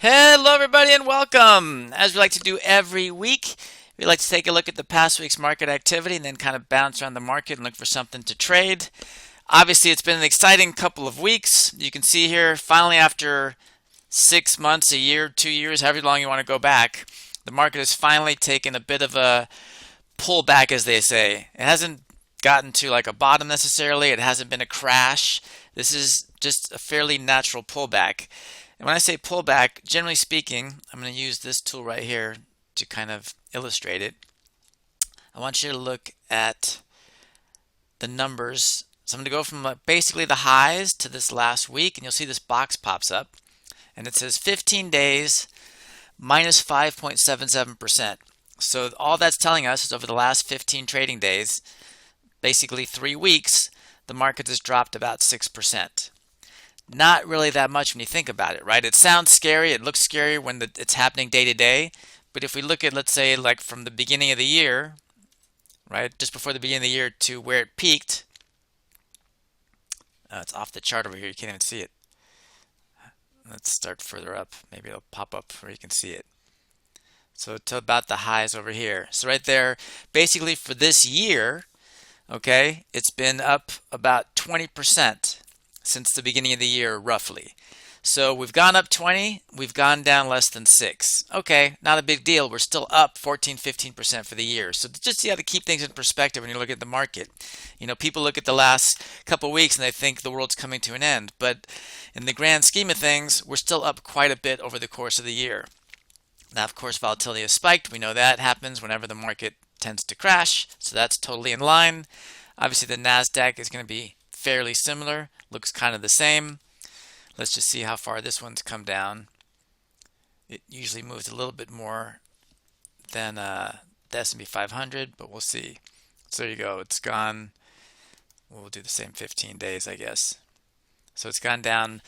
Hello, everybody, and welcome. As we like to do every week, we like to take a look at the past week's market activity and then kind of bounce around the market and look for something to trade. Obviously, it's been an exciting couple of weeks. You can see here, finally, after 6 months, a year, 2 years, however long you want to go back, the market has finally taken a bit of a pullback, as they say. It hasn't gotten to like a bottom necessarily. It hasn't been a crash. This is just a fairly natural pullback. And when I say pullback, generally speaking, I'm going to use this tool right here to kind of illustrate it. I want you to look at the numbers. So I'm going to go from basically the highs to this last week, and you'll see this box pops up, and it says 15 days minus 5.77%. So all that's telling us is over the last 15 trading days, basically 3 weeks, the market has dropped about 6%. Not really that much when you think about it, right? It sounds scary. It looks scary when it's happening day to day. But if we look at, let's say, like from the beginning of the year, right, just before the beginning of the year to where it peaked, it's off the chart over here. You can't even see it. Let's start further up. Maybe it'll pop up where you can see it. So to about the highs over here. So right there, basically for this year, okay, it's been up about 20% since the beginning of the year, roughly. So we've gone up 20, we've gone down less than 6. Okay, not a big deal. We're still up 14-15% for the year. So just you have to keep things in perspective when you look at the market. You know, people look at the last couple of weeks and they think the world's coming to an end. But in the grand scheme of things, we're still up quite a bit over the course of the year. Now, of course, volatility has spiked. We know that happens whenever the market tends to crash. So that's totally in line. Obviously, the NASDAQ is going to be fairly similar. Looks kind of the same. Let's just see how far this one's come down. It usually moves a little bit more than the S&P 500, but we'll see. So there you go. It's gone. We'll do the same 15 days, I guess. So it's gone down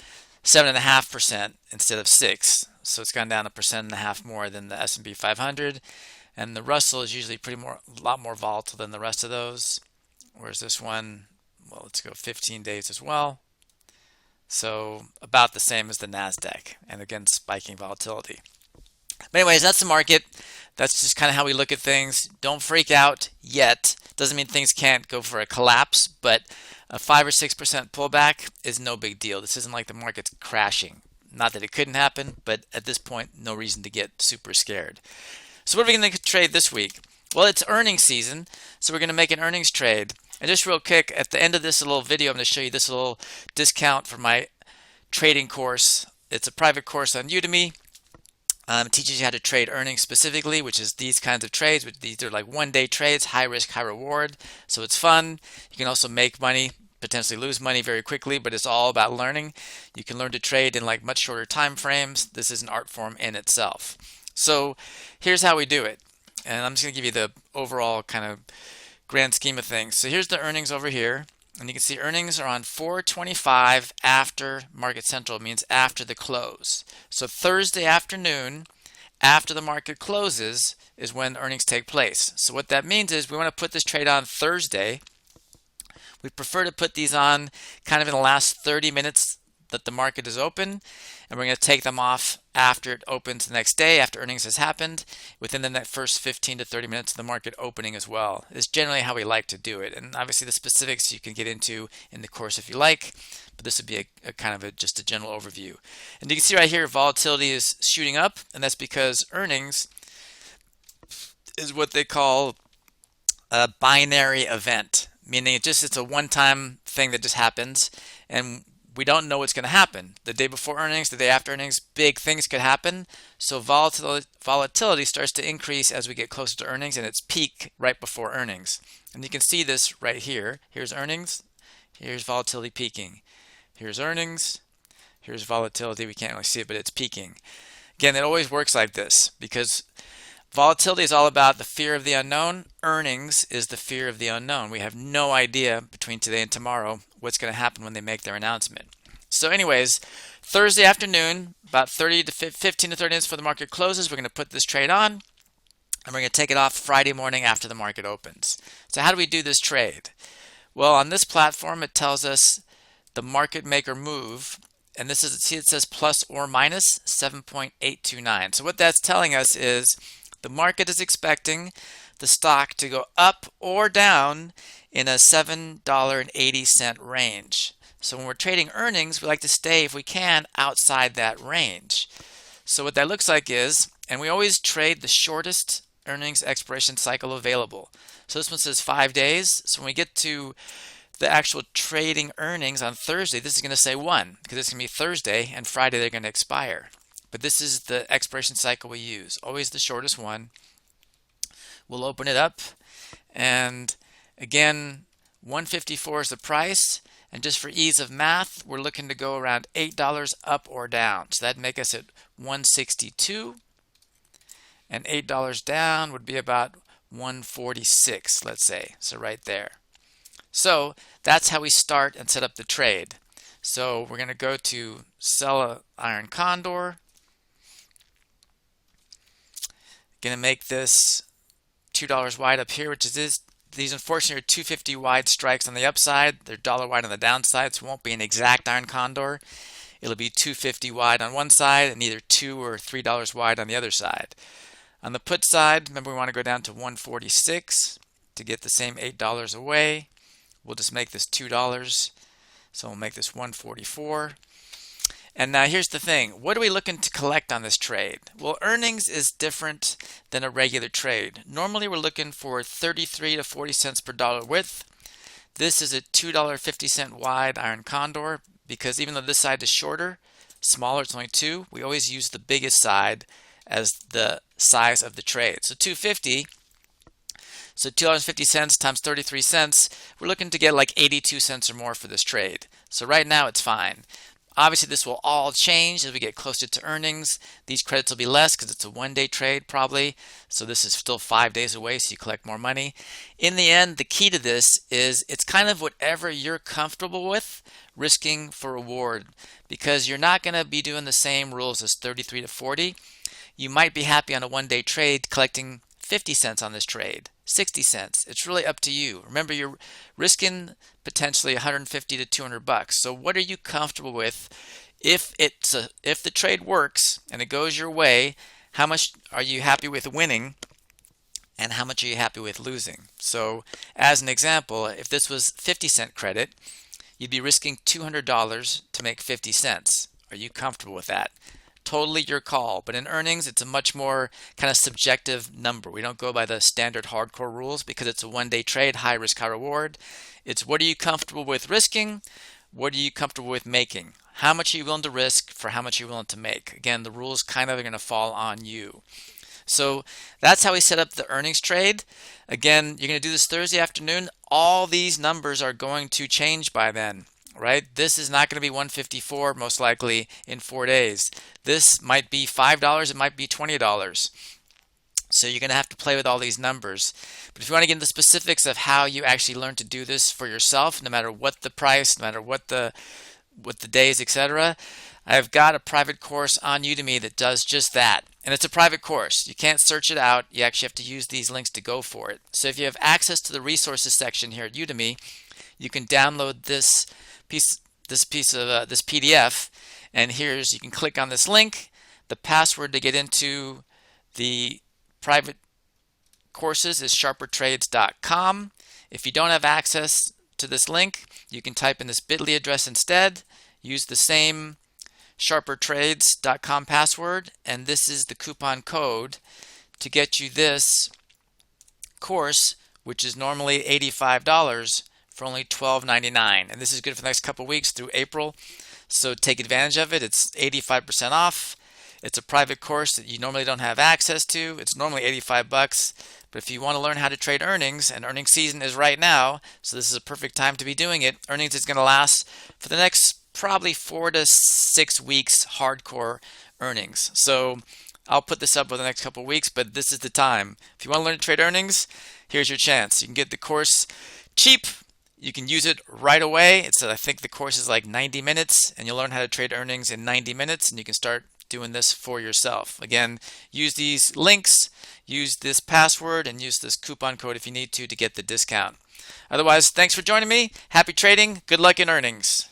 7.5% instead of 6. So it's gone down 1.5% more than the S&P 500. And the Russell is usually a lot more volatile than the rest of those. Whereas this one, well, let's go 15 days as well. So about the same as the NASDAQ, and again, spiking volatility. But anyways, that's the market. That's just kind of how we look at things. Don't freak out yet. Doesn't mean things can't go for a collapse, but a 5 or 6% pullback is no big deal. This isn't like the market's crashing. Not that it couldn't happen, but at this point, no reason to get super scared. So what are we going to trade this week? Well, it's earnings season, so we're going to make an earnings trade. And just real quick, at the end of this little video, I'm going to show you this little discount for my trading course. It's a private course on Udemy. It teaches you how to trade earnings specifically, which is these kinds of trades. These are like one-day trades, high risk, high reward. So it's fun. You can also make money, potentially lose money very quickly, but it's all about learning. You can learn to trade in like much shorter time frames. This is an art form in itself. So here's how we do it. And I'm just going to give you the overall kind of grand scheme of things. So here's the earnings over here, and you can see earnings are on 4:25 after Market Central, means after the close. So Thursday afternoon after the market closes is when earnings take place. So what that means is we want to put this trade on Thursday. We prefer to put these on kind of in the last 30 minutes that the market is open, and we're going to take them off after it opens the next day, after earnings has happened, within the first 15 to 30 minutes of the market opening as well. It's generally how we like to do it, and obviously the specifics you can get into in the course if you like, but this would be a kind of just a general overview. And you can see right here volatility is shooting up, and that's because earnings is what they call a binary event, meaning it's a one-time thing that just happens, and we don't know what's going to happen. The day before earnings, the day after earnings, big things could happen. So volatility starts to increase as we get closer to earnings, and it's peak right before earnings. And you can see this right here. Here's earnings. Here's volatility peaking. Here's earnings. Here's volatility. We can't really see it, but it's peaking. Again, it always works like this because volatility is all about the fear of the unknown. Earnings is the fear of the unknown. We have no idea between today and tomorrow what's going to happen when they make their announcement. So anyways, Thursday afternoon, about 15 to 30 minutes before the market closes, we're going to put this trade on, and we're going to take it off Friday morning after the market opens. So how do we do this trade? Well, on this platform, it tells us the market maker move and this is, see, it says plus or minus 7.829. So what that's telling us is the market is expecting the stock to go up or down in a $7.80 range. So when we're trading earnings, we like to stay, if we can, outside that range. So what that looks like is, and we always trade the shortest earnings expiration cycle available. So this one says 5 days. So when we get to the actual trading earnings on Thursday, this is going to say 1, because it's going to be Thursday and Friday they're going to expire. But this is the expiration cycle we use, always the shortest one. We'll open it up, and again, 154 is the price, and just for ease of math, we're looking to go around $8 up or down. So that'd make us at 162, and $8 down would be about 146, let's say. So right there. So that's how we start and set up the trade. So we're going to go to sell a iron condor. Going to make this $2 wide up here, which is this. These unfortunately are 250 wide strikes on the upside. They're dollar wide on the downside, so it won't be an exact iron condor. It'll be 250 wide on one side and either $2 or $3 wide on the other side. On the put side, remember we want to go down to 146 to get the same $8 away. We'll just make this $2, so we'll make this 144. And now here's the thing. What are we looking to collect on this trade? Well, earnings is different than a regular trade. Normally we're looking for 33 to 40 cents per dollar width. This is a $2.50 wide iron condor, because even though this side is shorter, smaller, it's only 2, we always use the biggest side as the size of the trade. So 250, so $2.50 times 33 cents, we're looking to get like 82 cents or more for this trade. So right now it's fine. Obviously, this will all change as we get closer to earnings. These credits will be less because it's a one-day trade probably. So this is still 5 days away, so you collect more money. In the end, the key to this is it's kind of whatever you're comfortable with risking for reward, because you're not going to be doing the same rules as 33 to 40. You might be happy on a one-day trade collecting 50 cents on this trade, 60 cents. It's really up to you. Remember, you're risking potentially 150 to 200 bucks. So what are you comfortable with? If the trade works and it goes your way, how much are you happy with winning and how much are you happy with losing? So as an example, if this was 50-cent credit, you'd be risking $200 to make 50 cents. Are you comfortable with that? Totally your call. But in earnings, it's a much more kind of subjective number. We don't go by the standard hardcore rules because it's a one-day trade, high risk, high reward. It's what are you comfortable with risking? What are you comfortable with making? How much are you willing to risk for how much you're willing to make? Again, the rules kind of are going to fall on you. So that's how we set up the earnings trade. Again, you're going to do this Thursday afternoon. All these numbers are going to change by then. Right? This is not going to be 154 most likely in 4 days. This might be $5, it might be $20. So you're going to have to play with all these numbers. But if you want to get into the specifics of how you actually learn to do this for yourself, no matter what the price, no matter what the days, etc., I've got a private course on Udemy that does just that. And it's a private course. You can't search it out. You actually have to use these links to go for it. So if you have access to the resources section here at Udemy, you can download this PDF, and here's, you can click on this link. The password to get into the private courses is sharpertrades.com. If you don't have access to this link, you can type in this bit.ly address instead. Use the same sharpertrades.com password, and this is the coupon code to get you this course, which is normally $85 for only $12.99, and this is good for the next couple weeks through April, so take advantage of it. It's 85% off. It's a private course that you normally don't have access to. It's normally 85 bucks, but if you want to learn how to trade earnings, and earnings season is right now, so this is a perfect time to be doing it. Earnings is going to last for the next probably 4 to 6 weeks, hardcore earnings. So I'll put this up for the next couple weeks, but this is the time. If you want to learn to trade earnings, here's your chance. You can get the course cheap. You can use it right away. I think the course is like 90 minutes, and you'll learn how to trade earnings in 90 minutes, and you can start doing this for yourself. Again, use these links, use this password, and use this coupon code if you need to get the discount. Otherwise, thanks for joining me. Happy trading. Good luck in earnings.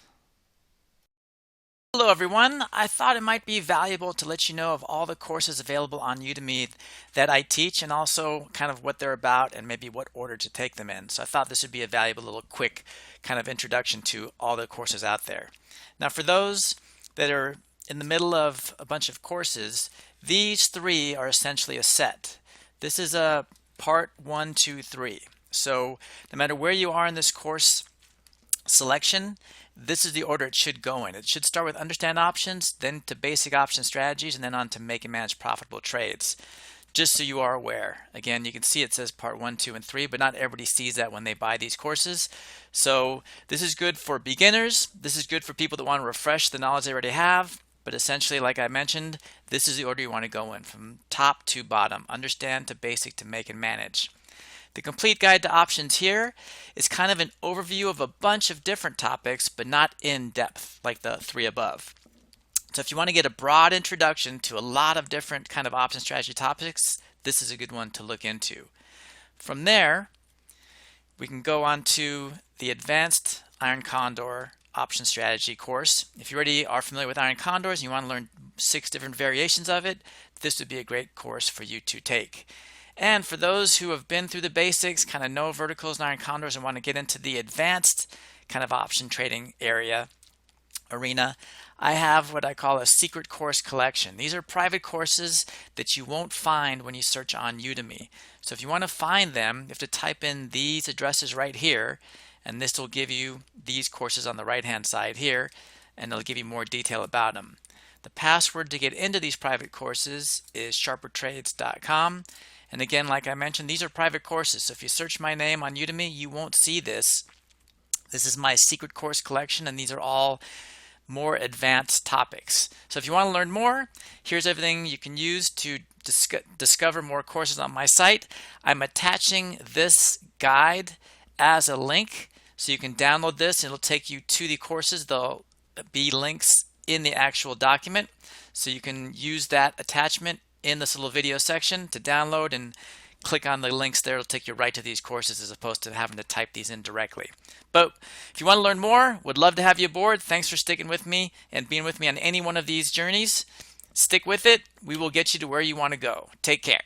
Hello everyone. I thought it might be valuable to let you know of all the courses available on Udemy that I teach and also kind of what they're about and maybe what order to take them in. So I thought this would be a valuable little quick kind of introduction to all the courses out there. Now for those that are in the middle of a bunch of courses, these three are essentially a set. This is a part 1, 2, 3. So no matter where you are in this course selection, this is the order it should go in. It should start with understand options, then to basic option strategies, and then on to make and manage profitable trades. Just so you are aware. Again, you can see it says part 1, 2, and 3, but not everybody sees that when they buy these courses. So this is good for beginners. This is good for people that want to refresh the knowledge they already have. But essentially, like I mentioned, this is the order you want to go in from top to bottom. Understand to basic to make and manage. The complete guide to options here is kind of an overview of a bunch of different topics, but not in depth like the three above. So if you want to get a broad introduction to a lot of different kind of option strategy topics, this is a good one to look into. From there, we can go on to the Advanced Iron Condor Option Strategy course. If you already are familiar with Iron Condors and you want to learn 6 different variations of it, this would be a great course for you to take. And for those who have been through the basics, kind of know verticals and iron condors and want to get into the advanced kind of option trading arena, I have what I call a secret course collection. These are private courses that you won't find when you search on Udemy. So if you want to find them, you have to type in these addresses right here, and this will give you these courses on the right-hand side here, and it'll give you more detail about them. The password to get into these private courses is sharpertrades.com. And again, like I mentioned, these are private courses. So if you search my name on Udemy, you won't see this. This is my secret course collection, and these are all more advanced topics. So if you want to learn more, here's everything you can use to discover more courses on my site. I'm attaching this guide as a link, so you can download this and it'll take you to the courses. There'll be links in the actual document, so you can use that attachment in this little video section to download and click on the links there. It'll take you right to these courses as opposed to having to type these in directly. But if you want to learn more, would love to have you aboard. Thanks for sticking with me and being with me on any one of these journeys. Stick with it. We will get you to where you want to go. Take care.